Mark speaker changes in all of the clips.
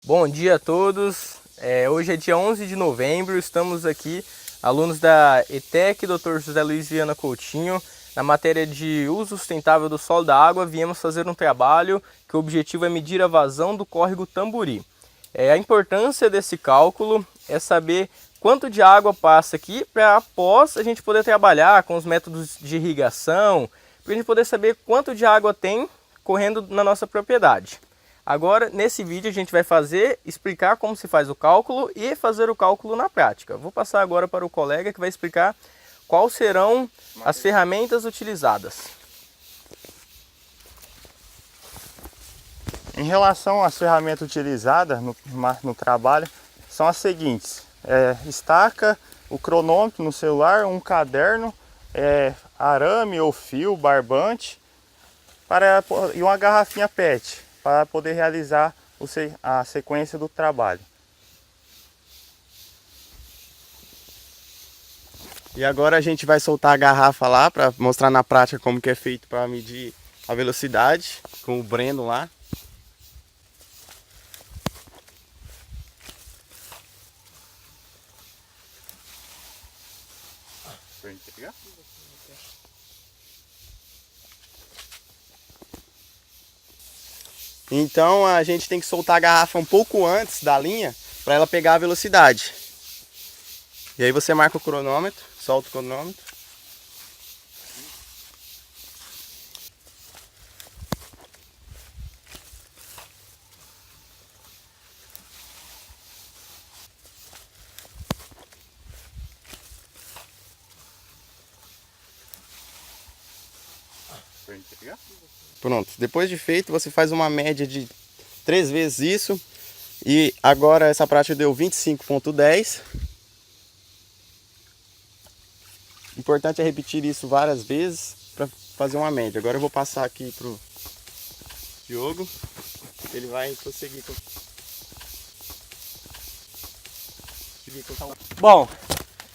Speaker 1: Bom dia a todos. Hoje é dia 11 de novembro, estamos aqui, alunos da ETEC, Dr. José Luiz Viana Coutinho, na matéria de uso sustentável do solo e da água. Viemos fazer um trabalho que o objetivo é medir a vazão do córrego Tamburi. A importância desse cálculo é saber quanto de água passa aqui para após a gente poder trabalhar com os métodos de irrigação, para a gente poder saber quanto de água tem correndo na nossa propriedade. Agora, nesse vídeo, a gente vai explicar como se faz o cálculo e fazer o cálculo na prática. Vou passar agora para o colega que vai explicar quais serão as ferramentas utilizadas.
Speaker 2: Em relação às ferramentas utilizadas no trabalho, são as seguintes: estaca, o cronômetro no celular, um caderno, arame ou fio, barbante e uma garrafinha PET, para poder realizar a sequência do trabalho. E agora a gente vai soltar a garrafa lá para mostrar na prática como que é feito para medir a velocidade com o Breno lá. Então a gente tem que soltar a garrafa um pouco antes da linha para ela pegar a velocidade. E aí você marca o cronômetro, solta o cronômetro. Pronto, depois de feito você faz uma média de 3 vezes isso. E agora essa prática deu 25,10. Importante é repetir isso várias vezes para fazer uma média. Agora eu vou passar aqui pro Diogo, ele vai prosseguir com...
Speaker 3: Bom,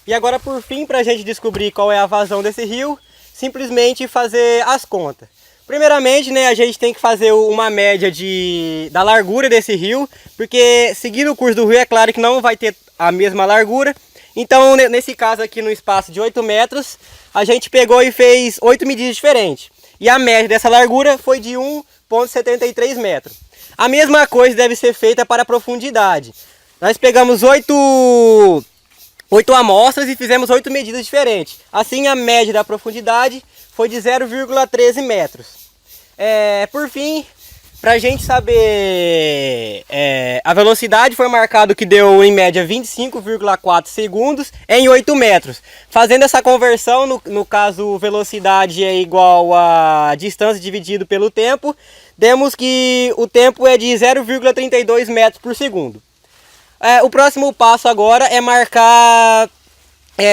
Speaker 3: e agora por fim, para a gente descobrir qual é a vazão desse rio, simplesmente fazer as contas. Primeiramente, né, a gente tem que fazer uma média da largura desse rio, porque seguindo o curso do rio é claro que não vai ter a mesma largura. Então, nesse caso aqui, no espaço de 8 metros, a gente pegou e fez 8 medidas diferentes. E a média dessa largura foi de 1,73 metros. A mesma coisa deve ser feita para a profundidade. Nós pegamos 8 amostras e fizemos 8 medidas diferentes. Assim, a média da profundidade foi de 0,13 metros. Por fim, para a gente saber a velocidade, foi marcado que deu em média 25,4 segundos em 8 metros. Fazendo essa conversão, no caso velocidade é igual a distância dividido pelo tempo, demos que o tempo é de 0,32 metros por segundo. O próximo passo agora é marcar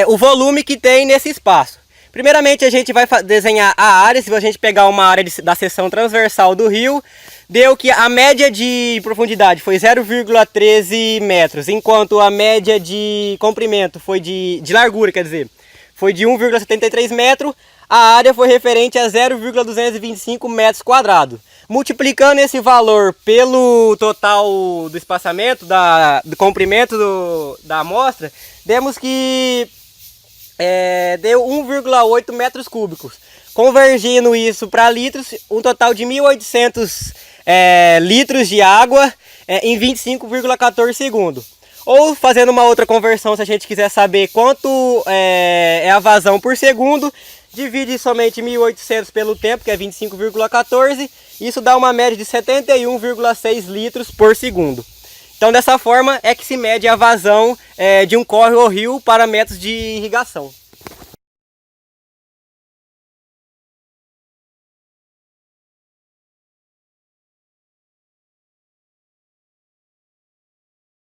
Speaker 3: o volume que tem nesse espaço. Primeiramente a gente vai desenhar a área. Se a gente pegar uma área da seção transversal do rio, deu que a média de profundidade foi 0,13 metros, enquanto a média de comprimento foi de largura, quer dizer, foi de 1,73 metros, a área foi referente a 0,225 metros quadrados. Multiplicando esse valor pelo total do espaçamento, do comprimento da amostra, demos que deu 1,8 metros cúbicos. Convergindo isso para litros, um total de 1.800 litros de água em 25,14 segundos. Ou fazendo uma outra conversão, se a gente quiser saber quanto é a vazão por segundo, divide somente 1.800 pelo tempo, que é 25,14. Isso dá uma média de 71,6 litros por segundo. Então dessa forma é que se mede a vazão de um córrego ou rio para métodos de irrigação.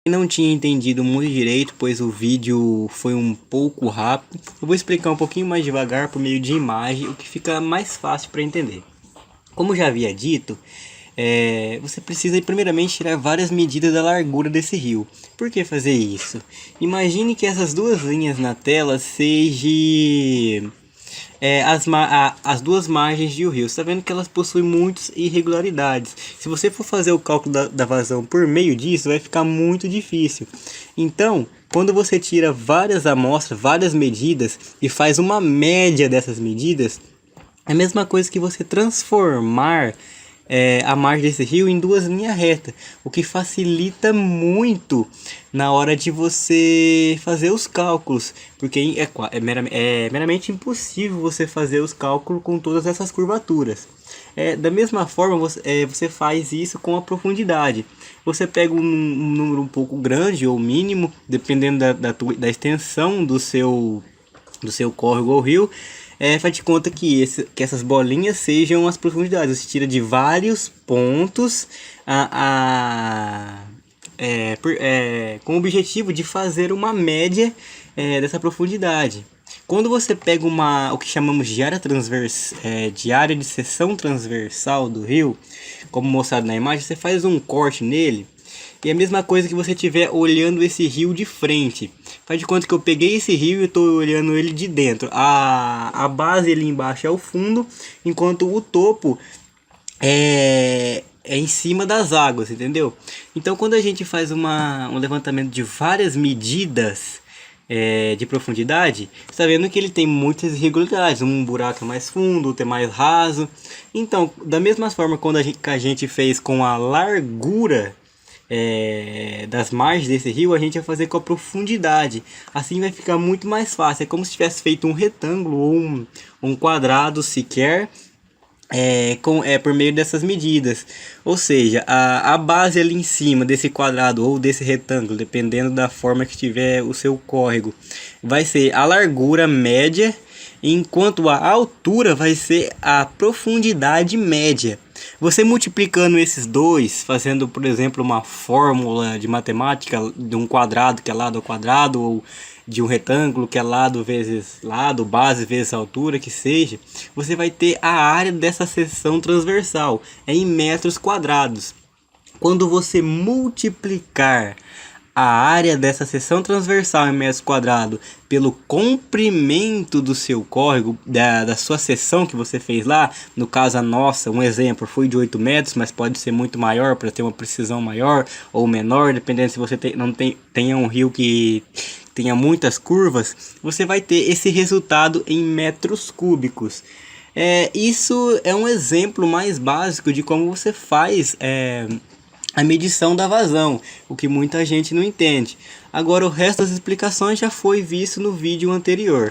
Speaker 4: Não tinha entendido muito direito, pois o vídeo foi um pouco rápido. Eu vou explicar um pouquinho mais devagar por meio de imagem, o que fica mais fácil para entender. Como já havia dito, você precisa primeiramente tirar várias medidas da largura desse rio. Por que fazer isso? Imagine que essas duas linhas na tela sejam as duas margens de um rio. Você está vendo que elas possuem muitas irregularidades. Se você for fazer o cálculo da vazão por meio disso, vai ficar muito difícil. Então, quando você tira várias amostras, várias medidas e faz uma média dessas medidas, é a mesma coisa que você transformar a margem desse rio em duas linhas retas, o que facilita muito na hora de você fazer os cálculos, porque é meramente impossível você fazer os cálculos com todas essas curvaturas. Da mesma forma, você faz isso com a profundidade. Você pega um número um pouco grande ou mínimo, dependendo da extensão do seu córrego ou rio, faz de conta que essas bolinhas sejam as profundidades. Você tira de vários pontos com o objetivo de fazer uma média dessa profundidade. Quando você pega o que chamamos de área de seção transversal do rio, como mostrado na imagem, você faz um corte nele. E é a mesma coisa que você estiver olhando esse rio de frente. Faz de conta que eu peguei esse rio e estou olhando ele de dentro. A base ali embaixo é o fundo, enquanto o topo é em cima das águas, entendeu? Então, quando a gente faz um levantamento de várias medidas de profundidade, você está vendo que ele tem muitas irregularidades. Um buraco é mais fundo, outro é mais raso. Então, da mesma forma que a gente fez com a largura das margens desse rio, a gente vai fazer com a profundidade. Assim vai ficar muito mais fácil. É como se tivesse feito um retângulo ou um quadrado sequer, por meio dessas medidas. Ou seja, a base ali em cima desse quadrado ou desse retângulo, dependendo da forma que tiver o seu córrego, vai ser a largura média, enquanto a altura vai ser a profundidade média. Você multiplicando esses dois, fazendo, por exemplo, uma fórmula de matemática de um quadrado que é lado ao quadrado, ou de um retângulo que é lado vezes lado, base vezes altura, que seja, você vai ter a área dessa seção transversal em metros quadrados. Quando você multiplicar a área dessa seção transversal em metros quadrados pelo comprimento do seu córrego, da sua seção que você fez lá, no caso a nossa, um exemplo, foi de 8 metros, mas pode ser muito maior para ter uma precisão maior ou menor, dependendo se você tenha um rio que tenha muitas curvas, você vai ter esse resultado em metros cúbicos. Isso é um exemplo mais básico de como você faz a medição da vazão, o que muita gente não entende. Agora, o resto das explicações já foi visto no vídeo anterior.